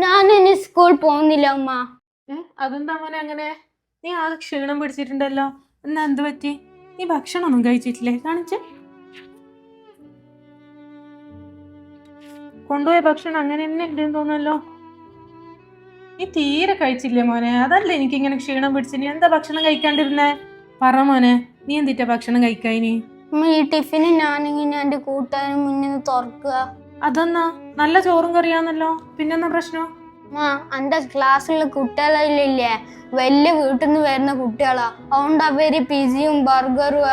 ഞാൻ ഇനി സ്കൂൾ പോകുന്നില്ല അമ്മ. അതെന്താ മോനെ അങ്ങനെ? നീ ആകെ ക്ഷീണം പിടിച്ചിട്ടുണ്ടല്ലോ. എന്നാ എന്ത് പറ്റി? നീ ഭക്ഷണമൊന്നും കഴിച്ചിട്ടില്ലേ? കാണിച്ചേ. കൊണ്ടുപോയ ഭക്ഷണം അങ്ങനെ തന്നെ ഉണ്ടെന്ന് തോന്നല്ലോ. നീ തീരെ കഴിച്ചില്ലേ മോനെ? അതല്ല എനിക്ക് ഇങ്ങനെ ക്ഷീണം പിടിച്ചു. നീ എന്താ ഭക്ഷണം കഴിക്കാണ്ടിരുന്നേ? പറ മോനെ, നീ എന്തിട്ടാ ഭക്ഷണം കഴിക്കാനി? ഈ ടിഫിന് ഞാനിങ്ങനെ എന്റെ കൂട്ടുകാരന് മുന്നിൽ തുറക്കുക. അതെന്നാ നല്ല ചോറും കറിയാന്നല്ലോ, പിന്നെന്നാ പ്രശ്നം? എന്റെ ക്ലാസ്സിലുള്ള കുട്ടികളില്ലേ വലിയ വീട്ടിൽ നിന്ന് വരുന്ന കുട്ടികളാ. അതുകൊണ്ട് അവര് പിസയും ബർഗറും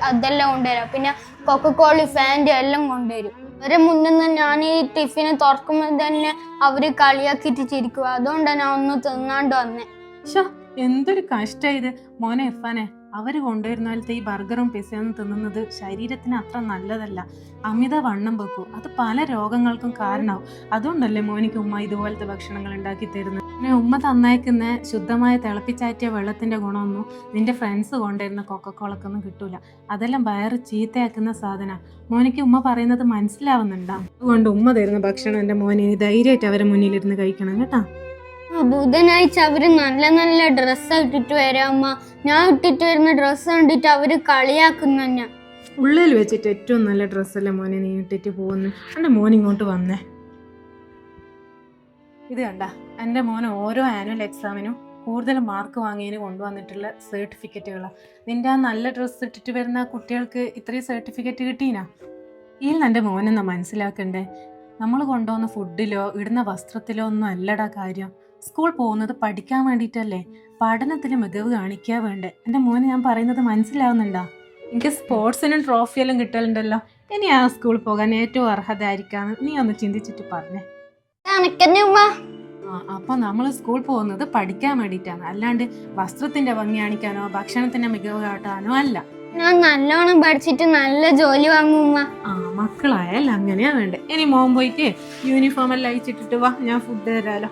അതെല്ലാം കൊണ്ടുവരാം. പിന്നെ കൊക്കക്കോളി ഫാൻറ്റും എല്ലാം കൊണ്ടുവരും. അവരെ മുന്നിൽ നിന്ന് ഞാൻ ഈ ടിഫിന് തുറക്കുമ്പോൾ തന്നെ അവര് കളിയാക്കിട്ട് ചിരിക്കുക. അതുകൊണ്ടാണ് ഞാൻ ഒന്ന് തിന്നാണ്ട് വന്നേ. എന്തൊരു കഷ്ടായത് മോനെ ഇർഫാനെ. അവര് കൊണ്ടുവരുന്നാലത്തെ ഈ ബർഗറും പിസയും തിന്നുന്നത് ശരീരത്തിന് അത്ര നല്ലതല്ല. അമിത വണ്ണം വെക്കും, അത് പല രോഗങ്ങൾക്കും കാരണമാവും. അതുകൊണ്ടല്ലേ മോനിക്ക് ഉമ്മ ഇതുപോലത്തെ ഭക്ഷണങ്ങൾ ഉണ്ടാക്കി തരുന്നത്. പിന്നെ ഉമ്മ തന്നേക്കുന്ന ശുദ്ധമായ തിളപ്പിച്ചാറ്റിയ വെള്ളത്തിന്റെ ഗുണമൊന്നും നിന്റെ ഫ്രണ്ട്സ് കൊണ്ടുവരുന്ന കൊക്കക്കോളക്കൊന്നും കിട്ടൂല. അതെല്ലാം വയറ് ചീത്തയാക്കുന്ന സാധന. മോനിക്ക് ഉമ്മ പറയുന്നത് മനസ്സിലാവുന്നുണ്ടാ? അതുകൊണ്ട് ഉമ്മ തരുന്ന ഭക്ഷണം എന്റെ മോന് ധൈര്യമായിട്ട് അവരെ മുന്നിലിരുന്ന് കഴിക്കണം കേട്ടാ. ബുധനാഴ്ച അവര് നല്ല നല്ല ഡ്രസ്സ് ഇട്ടിട്ട് വരാമ്മ. ഞാൻ ഇട്ടിട്ട് വരുന്ന ഡ്രസ്സ് കണ്ടിട്ട് അവര് കളിയാക്കുന്ന തന്നെ. ഉള്ളിൽ വെച്ചിട്ട് ഏറ്റവും നല്ല ഡ്രസ്സല്ലേ മോനെ നീ ഇട്ടിട്ട് പോകുന്നു. എൻ്റെ മോൻ ഇങ്ങോട്ട് വന്നേ. ഇത് കണ്ട, എൻ്റെ മോന് ഓരോ ആനുവൽ എക്സാമിനും കൂടുതൽ മാർക്ക് വാങ്ങിയതിന് കൊണ്ടുവന്നിട്ടുള്ള സർട്ടിഫിക്കറ്റുകളാണ്. നിന്റെ ആ നല്ല ഡ്രസ്സ് ഇട്ടിട്ട് വരുന്ന കുട്ടികൾക്ക് ഇത്രയും സർട്ടിഫിക്കറ്റ് കിട്ടീനാ? ഈ എൻ്റെ മോനെന്നാ മനസ്സിലാക്കണ്ടേ. നമ്മൾ കൊണ്ടുപോകുന്ന ഫുഡിലോ ഇടുന്ന വസ്ത്രത്തിലോ ഒന്നും അല്ലടാ കാര്യം. സ്കൂൾ പോകുന്നത് പഠിക്കാൻ വേണ്ടിയിട്ടല്ലേ. പഠനത്തിൽ മികവ് കാണിക്കാൻ വേണ്ടേ. എൻ്റെ മോന് ഞാൻ പറയുന്നത് മനസ്സിലാവുന്നുണ്ടോ? എനിക്ക് സ്പോർട്സിനും ട്രോഫിയെല്ലാം കിട്ടലുണ്ടല്ലോ. ഇനി ആ സ്കൂളിൽ പോകാൻ ഏറ്റവും അർഹത ആയിരിക്കാന്ന് നീ ഒന്ന് ചിന്തിച്ചിട്ട് പറഞ്ഞേ. അപ്പൊ നമ്മൾ സ്കൂൾ പോകുന്നത് പഠിക്കാൻ വേണ്ടിയിട്ടാണ്, അല്ലാണ്ട് വസ്ത്രത്തിന്റെ ഭംഗി കാണിക്കാനോ ഭക്ഷണത്തിന്റെ മികവ് കാട്ടാനോ അല്ല. ഞാൻ നല്ലോണം പഠിച്ചിട്ട് നല്ല ജോലി വാങ്ങുമ്മ. മക്കളായാലും അങ്ങനെയാ വേണ്ടേ. ഇനി മോൻ പോയിട്ട് യൂണിഫോം എല്ലാം അയച്ചിട്ടിട്ട് വാ, ഞാൻ ഫുഡ് തരാലോ.